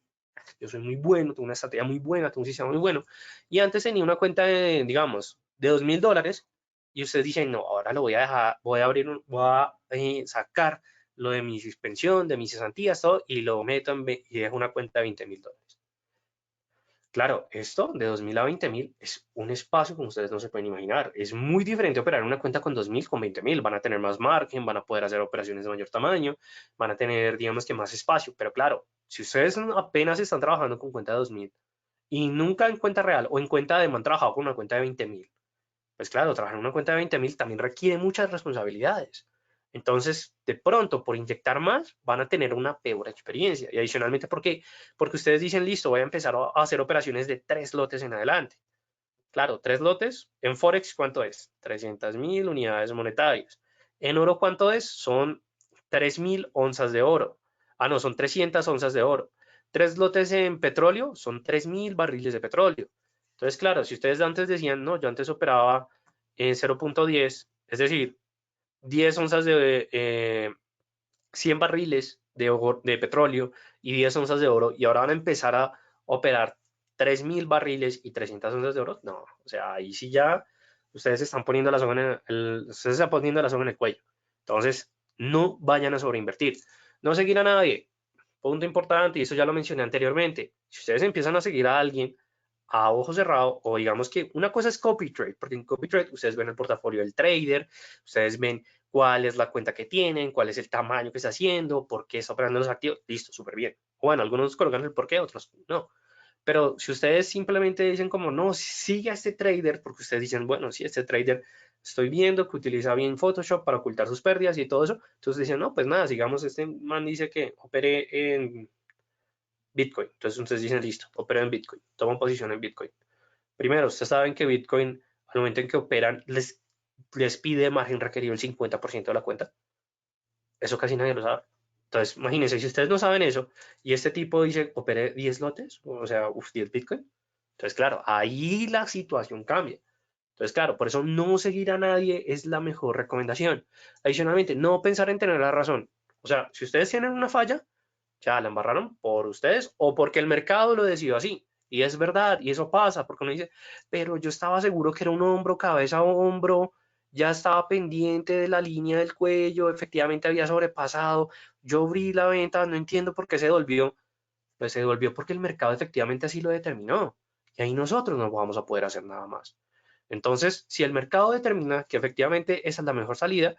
yo soy muy bueno, tengo una estrategia muy buena, tengo un sistema muy bueno, y antes tenía una cuenta de, digamos, de $2,000 y ustedes dicen, no, ahora lo voy a dejar, voy a abrir, voy a sacar lo de mi suspensión, de mis cesantías, todo, y lo meto y dejo una cuenta de $20,000. Claro, esto de 2.000 a 20.000 es un espacio como ustedes no se pueden imaginar. Es muy diferente operar una cuenta con 2.000 con 20.000. Van a tener más margen, van a poder hacer operaciones de mayor tamaño, van a tener, digamos que más espacio. Pero claro, si ustedes apenas están trabajando con cuenta de 2.000 y nunca en cuenta real o en cuenta de han trabajado con una cuenta de 20.000, pues claro, trabajar en una cuenta de 20.000 también requiere muchas responsabilidades. Entonces, de pronto, por inyectar más, van a tener una peor experiencia. Y adicionalmente, ¿por qué? Porque ustedes dicen, listo, voy a empezar a hacer operaciones de 3 lotes en adelante. Claro, 3 lotes. En Forex, ¿cuánto es? 300.000 unidades monetarias. En oro, ¿cuánto es? Son 3.000 onzas de oro. Ah, no, son 300 onzas de oro. 3 lotes en petróleo son 3.000 barriles de petróleo. Entonces, claro, si ustedes antes decían, no, yo antes operaba en 0.10, es decir, 10 onzas de 100 barriles de petróleo y 10 onzas de oro, y ahora van a empezar a operar 3.000 barriles y 300 onzas de oro, no, o sea, ahí sí ya ustedes están poniendo la soga ustedes están poniendo la soga en el cuello. Entonces, no vayan a sobreinvertir. No seguir a nadie. Punto importante, y eso ya lo mencioné anteriormente. Si ustedes empiezan a seguir a alguien a ojo cerrado, o digamos que una cosa es copy trade, porque en copy trade ustedes ven el portafolio del trader, ustedes ven cuál es la cuenta que tienen, cuál es el tamaño que está haciendo, por qué está operando los activos, listo, súper bien. Bueno, algunos colocan el por qué, otros no. Pero si ustedes simplemente dicen como, no, sigue a este trader, porque ustedes dicen, bueno, si este trader estoy viendo que utiliza bien Photoshop para ocultar sus pérdidas y todo eso, entonces dicen, no, pues nada, sigamos, este man dice que opere Bitcoin. Entonces ustedes dicen, listo, opera en Bitcoin, toman posición en Bitcoin. Primero, ustedes saben que Bitcoin, al momento en que operan, les pide margen requerido el 50% de la cuenta. Eso casi nadie lo sabe. Entonces, imagínense, si ustedes no saben eso, y este tipo dice, opere 10 lotes, o sea, 10 Bitcoin, entonces, claro, ahí la situación cambia. Entonces, claro, por eso no seguir a nadie es la mejor recomendación. Adicionalmente, no pensar en tener la razón. O sea, si ustedes tienen una falla, ya la embarraron por ustedes o porque el mercado lo decidió así. Y es verdad, y eso pasa, porque uno dice, pero yo estaba seguro que era un hombro, cabeza, hombro, ya estaba pendiente de la línea del cuello, efectivamente había sobrepasado, yo abrí la venta, no entiendo por qué se devolvió. Pues se devolvió porque el mercado efectivamente así lo determinó. Y ahí nosotros no vamos a poder hacer nada más. Entonces, si el mercado determina que efectivamente esa es la mejor salida,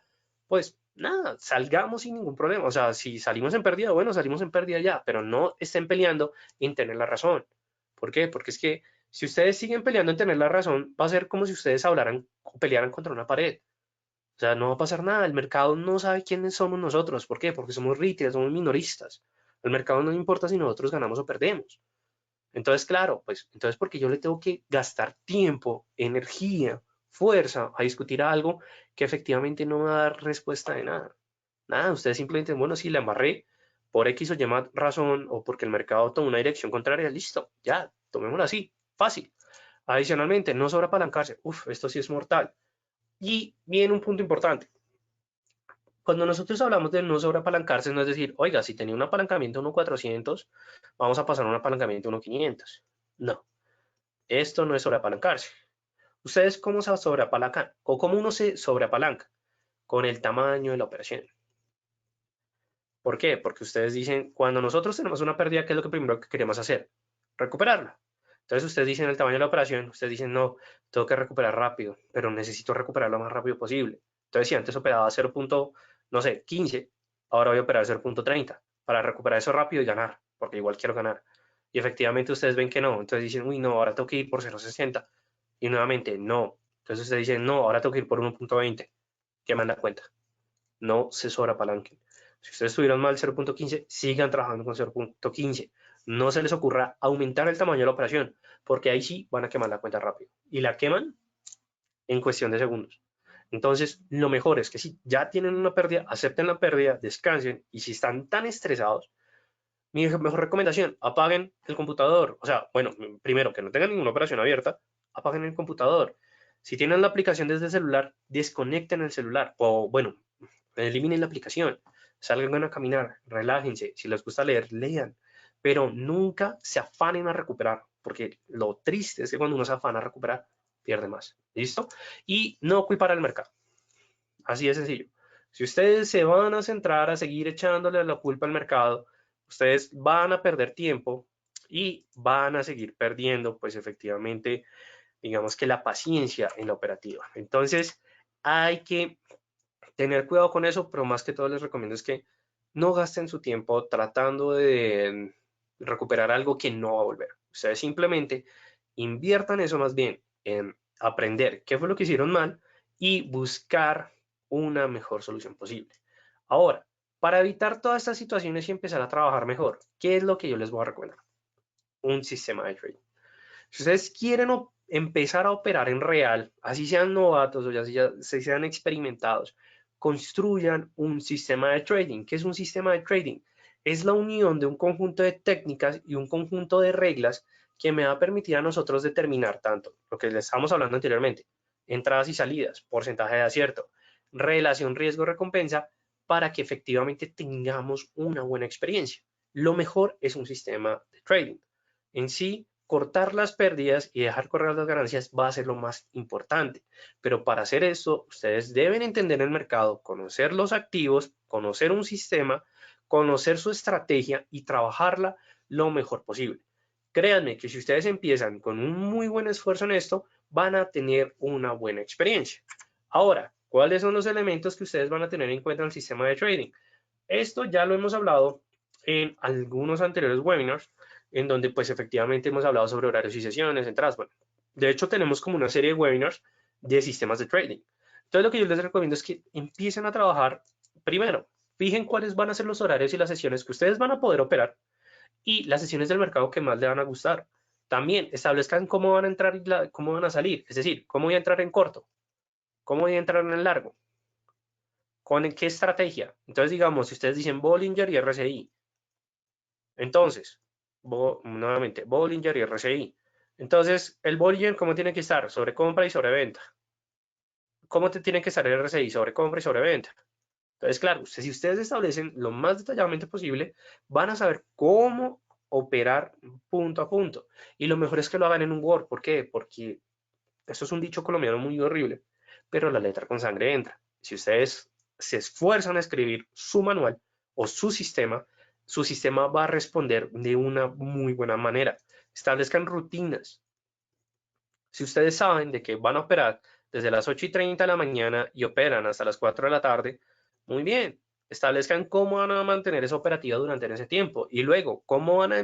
pues nada, salgamos sin ningún problema. O sea, si salimos en pérdida, bueno, salimos en pérdida ya, pero no estén peleando en tener la razón. ¿Por qué? Porque es que si ustedes siguen peleando en tener la razón, va a ser como si ustedes hablaran o pelearan contra una pared. O sea, no va a pasar nada. El mercado no sabe quiénes somos nosotros. ¿Por qué? Porque somos retail, somos minoristas. El mercado no importa si nosotros ganamos o perdemos. Entonces, claro, pues, entonces porque yo le tengo que gastar tiempo, energía, fuerza a discutir algo que efectivamente no me va a dar respuesta de nada. Nada, ustedes simplemente, bueno, sí, la embarré por X o Y razón o porque el mercado tomó una dirección contraria, listo, ya, tomémoslo así, fácil. Adicionalmente, no sobreapalancarse. Uf, esto sí es mortal. Y viene un punto importante. Cuando nosotros hablamos de no sobreapalancarse, no es decir, oiga, si tenía un apalancamiento 1.400, vamos a pasar a un apalancamiento 1.500. No, esto no es sobreapalancarse. ¿Ustedes cómo se sobreapalancan? ¿O cómo uno se sobreapalanca? Con el tamaño de la operación. ¿Por qué? Porque ustedes dicen, cuando nosotros tenemos una pérdida, ¿qué es lo que primero que queremos hacer? Recuperarla. Entonces ustedes dicen el tamaño de la operación, ustedes dicen, no, tengo que recuperar rápido, pero necesito recuperar lo más rápido posible. Entonces si antes operaba 0. No sé, 15, ahora voy a operar 0.30 para recuperar eso rápido y ganar, porque igual quiero ganar. Y efectivamente ustedes ven que no, entonces dicen, uy, no, ahora tengo que ir por 0.60. Y nuevamente, no. Entonces ustedes dicen, no, ahora tengo que ir por 1.20. ¿Qué me da cuenta? No se sobreapalanquen. Si ustedes tuvieron mal 0.15, sigan trabajando con 0.15. No se les ocurra aumentar el tamaño de la operación, porque ahí sí van a quemar la cuenta rápido. Y la queman en cuestión de segundos. Entonces, lo mejor es que si ya tienen una pérdida, acepten la pérdida, descansen, y si están tan estresados, mi mejor recomendación, apaguen el computador. O sea, bueno, primero, que no tengan ninguna operación abierta, apaguen el computador. Si tienen la aplicación desde el celular, desconecten el celular. O, bueno, eliminen la aplicación, salgan a caminar, relájense, si les gusta leer, lean, pero nunca se afanen a recuperar, porque lo triste es que cuando uno se afana a recuperar, pierde más, ¿listo? Y no culpar al mercado, así de sencillo. Si ustedes se van a centrar a seguir echándole la culpa al mercado, ustedes van a perder tiempo y van a seguir perdiendo, pues efectivamente, digamos que la paciencia en la operativa. Entonces, hay que tener cuidado con eso, pero más que todo les recomiendo es que no gasten su tiempo tratando de recuperar algo que no va a volver. Ustedes simplemente inviertan eso más bien en aprender qué fue lo que hicieron mal y buscar una mejor solución posible. Ahora, para evitar todas estas situaciones y empezar a trabajar mejor, ¿qué es lo que yo les voy a recomendar? Un sistema de trading. Si ustedes quieren empezar a operar en real, así sean novatos o ya sean experimentados, construyan un sistema de trading. ¿Qué es un sistema de trading? Es la unión de un conjunto de técnicas y un conjunto de reglas que me va a permitir a nosotros determinar tanto lo que les estábamos hablando anteriormente, entradas y salidas, porcentaje de acierto, relación riesgo-recompensa, para que efectivamente tengamos una buena experiencia. Lo mejor es un sistema de trading. En sí, cortar las pérdidas y dejar correr las ganancias va a ser lo más importante. Pero para hacer esto, ustedes deben entender el mercado, conocer los activos, conocer un sistema, conocer su estrategia y trabajarla lo mejor posible. Créanme que si ustedes empiezan con un muy buen esfuerzo en esto, van a tener una buena experiencia. Ahora, ¿cuáles son los elementos que ustedes van a tener en cuenta en el sistema de trading? Esto ya lo hemos hablado en algunos anteriores webinars, en donde pues efectivamente hemos hablado sobre horarios y sesiones, entradas. Bueno, de hecho tenemos como una serie de webinars de sistemas de trading. Entonces lo que yo les recomiendo es que empiecen a trabajar primero, fijen cuáles van a ser los horarios y las sesiones que ustedes van a poder operar y las sesiones del mercado que más le van a gustar. También establezcan cómo van a entrar y cómo van a salir, es decir, cómo voy a entrar en corto, cómo voy a entrar en el largo, con qué estrategia. Entonces, digamos, si ustedes dicen Bollinger y RSI, entonces, nuevamente, Bollinger y RSI. Entonces, el Bollinger, ¿cómo tiene que estar? Sobre compra y sobre venta. ¿Cómo te tiene que estar el RSI? Sobre compra y sobre venta. Entonces, claro, si ustedes establecen lo más detalladamente posible, van a saber cómo operar punto a punto. Y lo mejor es que lo hagan en un Word. ¿Por qué? Porque esto es un dicho colombiano muy horrible, pero la letra con sangre entra. Si ustedes se esfuerzan a escribir su manual o su sistema va a responder de una muy buena manera. Establezcan rutinas. Si ustedes saben de que van a operar desde las 8:30 de la mañana y operan hasta las 4 de la tarde, muy bien. Establezcan cómo van a mantener esa operativa durante ese tiempo y luego cómo van a,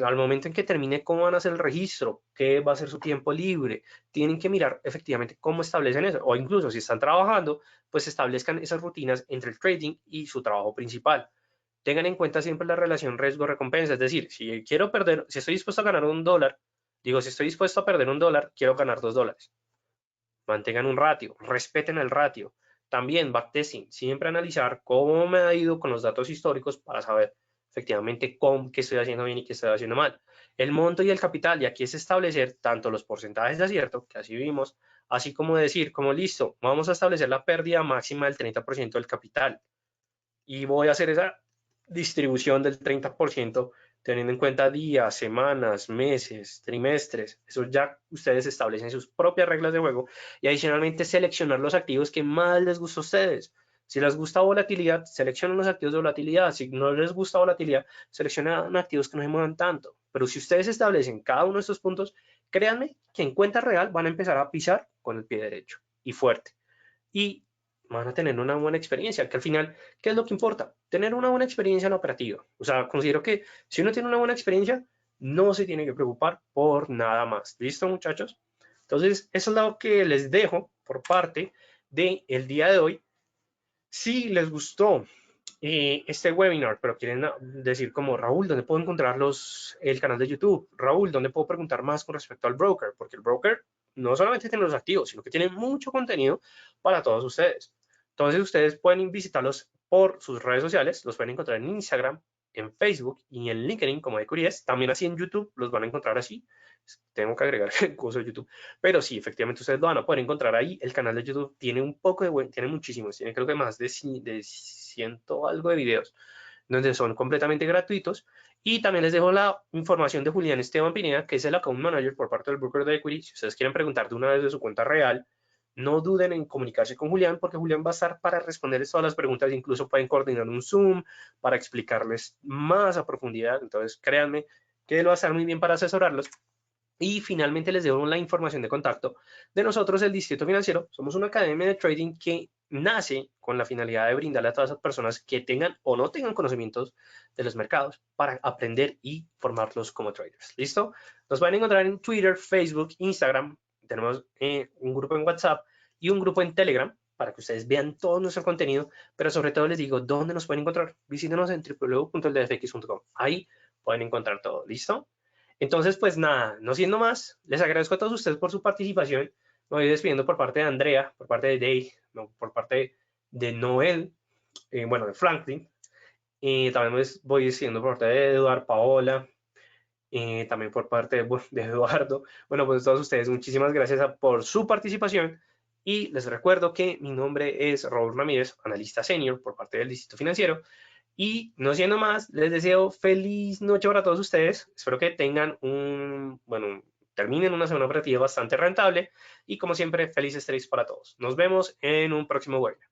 al momento en que termine, cómo van a hacer el registro, qué va a ser su tiempo libre. Tienen que mirar efectivamente cómo establecen eso. O incluso si están trabajando, pues establezcan esas rutinas entre el trading y su trabajo principal. Tengan en cuenta siempre la relación riesgo-recompensa. Es decir, si quiero perder, si estoy dispuesto a ganar $1, digo, si estoy dispuesto a perder $1, quiero ganar $2. Mantengan un ratio, respeten el ratio. También backtesting, siempre analizar cómo me ha ido con los datos históricos para saber efectivamente qué estoy haciendo bien y qué estoy haciendo mal. El monto y el capital, y aquí es establecer tanto los porcentajes de acierto, que así vimos, así como decir, como listo, vamos a establecer la pérdida máxima del 30% del capital. Y voy a hacer esa distribución del 30% teniendo en cuenta días, semanas, meses, trimestres. Eso ya ustedes establecen sus propias reglas de juego y adicionalmente seleccionar los activos que más les gusta a ustedes. Si les gusta volatilidad, seleccionen los activos de volatilidad. Si no les gusta volatilidad, seleccionen activos que no se muevan tanto. Pero si ustedes establecen cada uno de estos puntos, créanme que en cuenta real van a empezar a pisar con el pie derecho y fuerte. Y van a tener una buena experiencia, que al final, ¿qué es lo que importa? Tener una buena experiencia en la operativa. O sea, considero que si uno tiene una buena experiencia, no se tiene que preocupar por nada más. ¿Listo, muchachos? Entonces, eso es lo que les dejo por parte del día de hoy. Si les gustó este webinar, pero quieren decir como, Raúl, ¿dónde puedo encontrar el canal de YouTube? Raúl, ¿dónde puedo preguntar más con respecto al broker? Porque el broker no solamente tiene los activos, sino que tiene mucho contenido para todos ustedes. Entonces ustedes pueden visitarlos por sus redes sociales, los pueden encontrar en Instagram, en Facebook y en LinkedIn como de Curies. También así en YouTube los van a encontrar así. Tengo que agregar el curso de YouTube. Pero sí, efectivamente ustedes lo van a poder encontrar ahí. El canal de YouTube tiene un poco de tiene muchísimos, tiene creo que más de 100 algo de videos, donde son completamente gratuitos. Y también les dejo la información de Julián Esteban Pineda, que es el Account Manager por parte del broker de Equity. Si ustedes quieren preguntar de una vez de su cuenta real, no duden en comunicarse con Julián, porque Julián va a estar para responderles todas las preguntas. Incluso pueden coordinar un Zoom para explicarles más a profundidad. Entonces, créanme que él va a estar muy bien para asesorarlos. Y finalmente les dejo la información de contacto de nosotros, el Distrito Financiero. Somos una academia de trading que nace con la finalidad de brindarle a todas las personas que tengan o no tengan conocimientos de los mercados para aprender y formarlos como traders. ¿Listo? Nos van a encontrar en Twitter, Facebook, Instagram. Tenemos un grupo en WhatsApp y un grupo en Telegram para que ustedes vean todo nuestro contenido, pero sobre todo les digo dónde nos pueden encontrar. Visítenos en www.eldfx.com. Ahí pueden encontrar todo. ¿Listo? Entonces, pues nada, no siendo más, les agradezco a todos ustedes por su participación. Me voy despidiendo por parte de Andrea, por parte de Dave, no, por parte de Noel, bueno, de Franklin. Y también me voy despidiendo por parte de Eduardo, Paola, también por parte de Eduardo. Bueno, pues todos ustedes, muchísimas gracias por su participación. Y les recuerdo que mi nombre es Raúl Ramírez, analista senior por parte del Distrito Financiero. Y no siendo más, les deseo feliz noche para todos ustedes. Espero que tengan terminen una semana operativa bastante rentable y como siempre, felices trades para todos. Nos vemos en un próximo webinar.